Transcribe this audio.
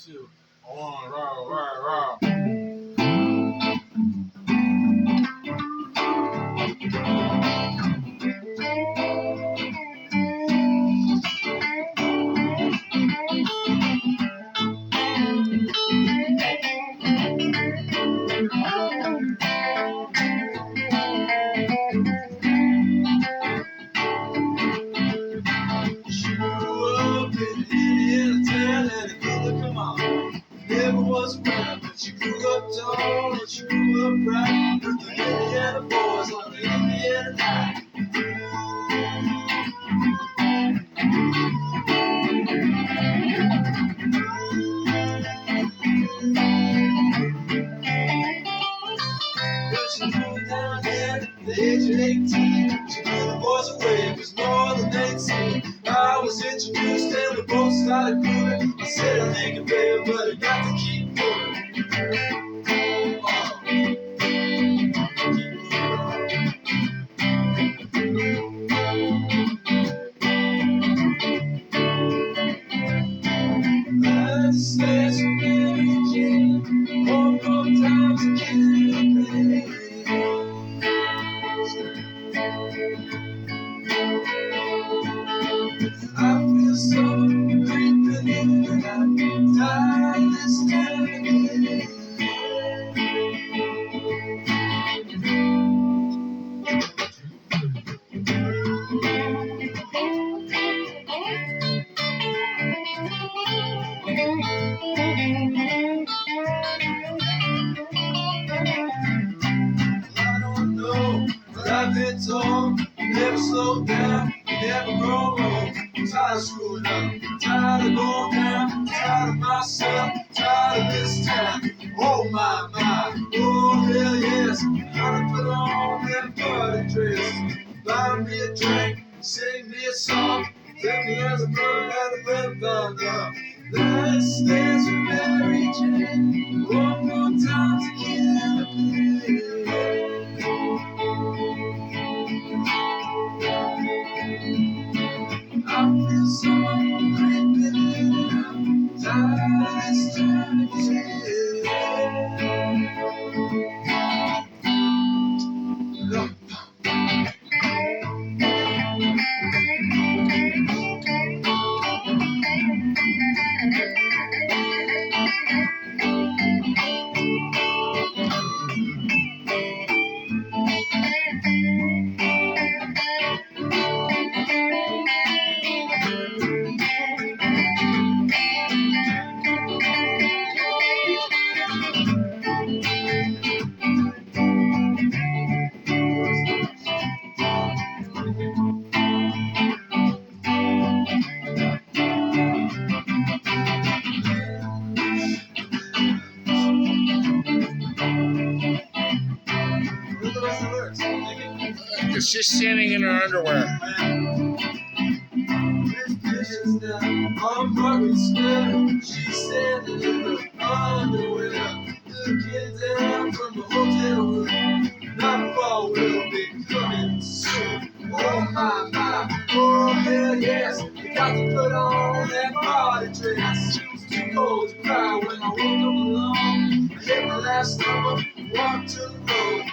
too. Oh, rah, rah, rah. She grew up in Indiana town and a good come on. Never was around, but she grew up tall and she grew up bright with the Indiana boys on the Indiana night. When she moved down there at the age of 18, she blew the boys away, it was more than they'd seen. I was introduced and we both started grooving. I said I think it better, but I got to keep moving. Let's dance with Mary Jane, one more time to kill the pain. I feel so creeping in and I'm tired of this time again. I don't know, but I've been told you never slow down, you never grow old. I'm tired of screwing up, tired of going down, tired of myself, tired of this town. Oh my, oh hell yes, gotta put on that party dress. Buy me a drink, sing me a song, tell me as a bird out of bed. Let's dance with Mary Jane, one more time to kill the pain. I feel so creeping in and I'm tired of this time again. It's just standing in her underwear. On Market Square, she's standing in her underwear, looking down from the hotel room. Not far, we'll be coming soon. Oh my, oh hell yes, you got to put on that party dress. It was too cold to cry when I woke up alone. I hit my last number, walked to the road.